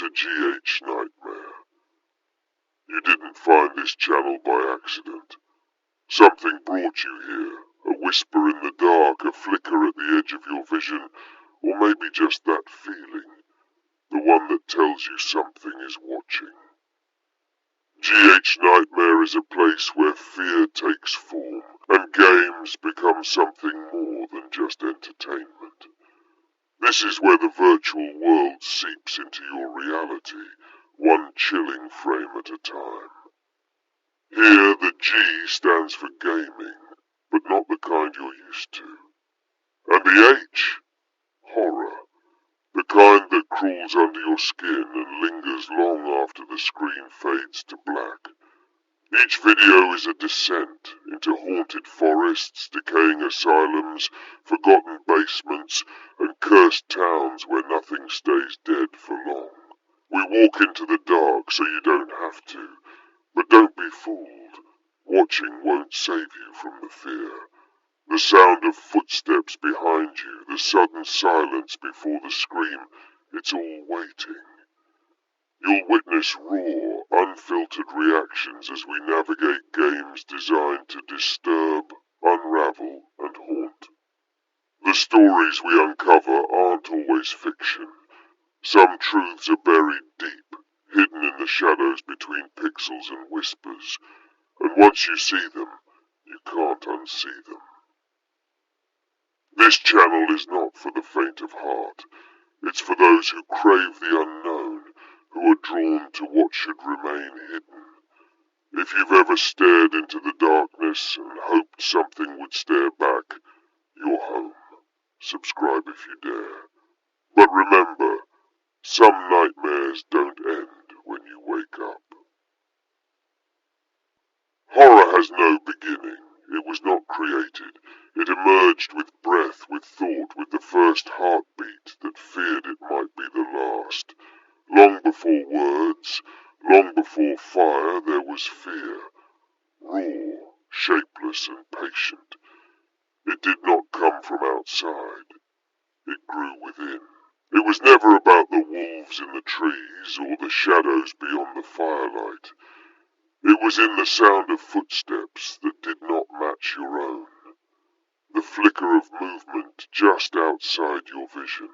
a GH nightmare. You didn't find this channel by accident. Something brought you here, a whisper in the dark, a flicker at the edge of your vision, or maybe just that feeling, the one that tells you something is watching. GH Nightmare is a place where fear takes form, and games become something more than just entertainment. This is where the virtual world seeps into your reality, one chilling frame at a time. Here the G stands for gaming, but not the kind you're used to. And the H? Horror. The kind that crawls under your skin and lingers long after the screen fades to black. Each video is a descent into haunted forests, decaying asylums, forgotten basements, and cursed towns where nothing stays dead for long. We walk into the dark so you don't have to, but don't be fooled. Watching won't save you from the fear. The sound of footsteps behind you, the sudden silence before the scream, it's all waiting. You'll witness raw, unfiltered reactions as we navigate games designed to disturb, unravel, and haunt. The stories we uncover aren't always fiction. Some truths are buried deep, hidden in the shadows between pixels and whispers, and once you see them, you can't unsee them. This channel is not for the faint of heart. It's for those who crave the unknown, who are drawn to what should remain hidden. If you've ever stared into the darkness and hoped something would stare back, you're home. Subscribe if you dare. But remember, some nightmares don't end when you wake up. Horror has no beginning. It was not created. It emerged with breath, with thought, with the first heartbeat that feared it might be the last. Long before words, long before fire, there was fear. Raw, shapeless and patient. It did not come from outside. It grew within. It was never about the wolves in the trees or the shadows beyond the firelight. It was in the sound of footsteps that did not match your own. The flicker of movement just outside your vision.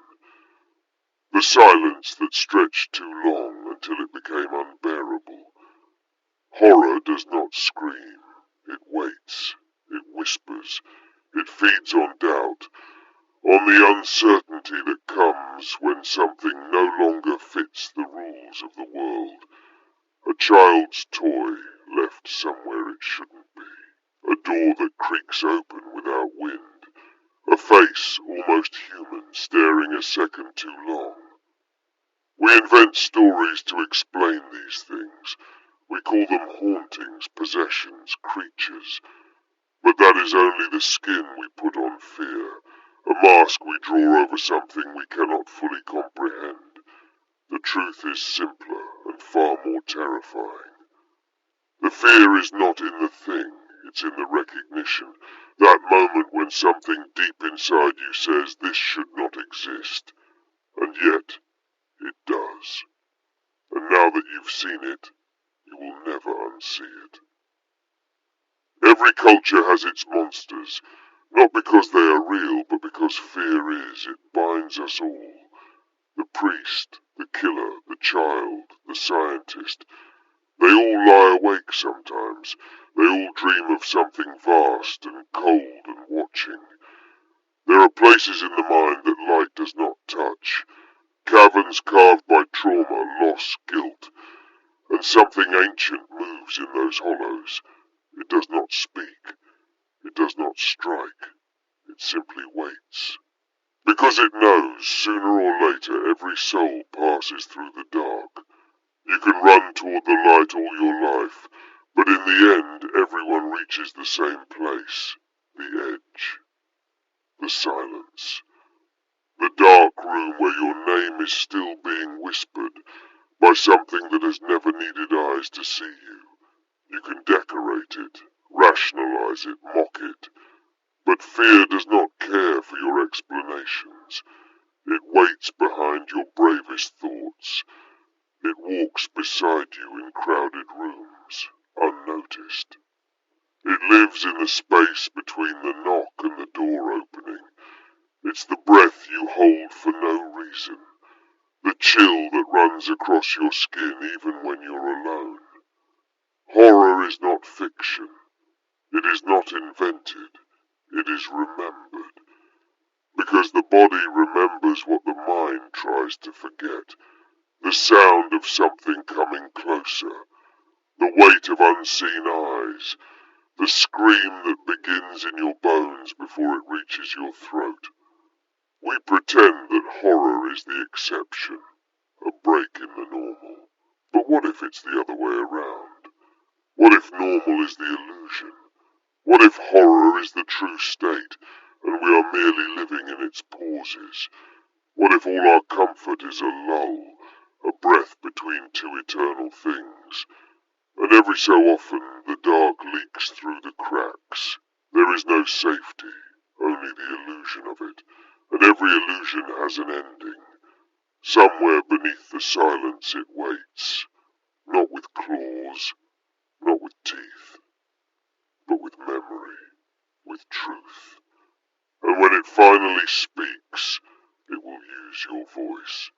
The silence that stretched too long until it became unbearable. Horror does not scream. It waits. It whispers. It feeds on doubt, on the uncertainty that comes when something no longer fits the rules of the world. A child's toy left somewhere it shouldn't be. A door that creaks open without wind. A face, almost human, staring a second too long. We invent stories to explain these things. We call them hauntings, possessions, creatures. But that is only the skin we put on fear, a mask we draw over something we cannot fully comprehend. The truth is simpler and far more terrifying. The fear is not in the thing, it's in the recognition. That moment when something deep inside you says this should not exist. And yet, it does. And now that you've seen it, you will never unsee it. Every culture has its monsters, not because they are real, but because fear is. It binds us all. The priest, the killer, the child, the scientist. They all lie awake sometimes. They all dream of something vast and cold and watching. There are places in the mind that light does not touch. Caverns carved by trauma, loss, guilt. And something ancient moves in those hollows. It does not speak. It does not strike. It simply waits. Because it knows, sooner or later, every soul passes through the dark. You can run toward the light all your life, but in the end, everyone reaches the same place. The edge. The silence. The dark room where your name is still being whispered by something that has never needed eyes to see you. You can decorate it, rationalize it, mock it, but fear does not care for your explanations. It waits behind your bravest thoughts. It walks beside you in crowded rooms, unnoticed. It lives in the space between the knock and the door opening. It's the breath you hold for no reason, the chill that runs across your skin even when you're alone. Horror is not fiction. It is not invented. It is remembered. Because the body remembers what the mind tries to forget. The sound of something coming closer. The weight of unseen eyes. The scream that begins in your bones before it reaches your throat. We pretend that horror is the exception, a break in the normal. But what if it's the other way around? What if normal is the illusion? What if horror is the true state, and we are merely living in its pauses? What if all our comfort is a lull, a breath between two eternal things? And every so often the dark leaks through the cracks. There is no safety, only the illusion of it, and every illusion has an ending. Somewhere beneath the silence it waits, not with claws, not with teeth, but with memory, with truth. And when it finally speaks, it will use your voice.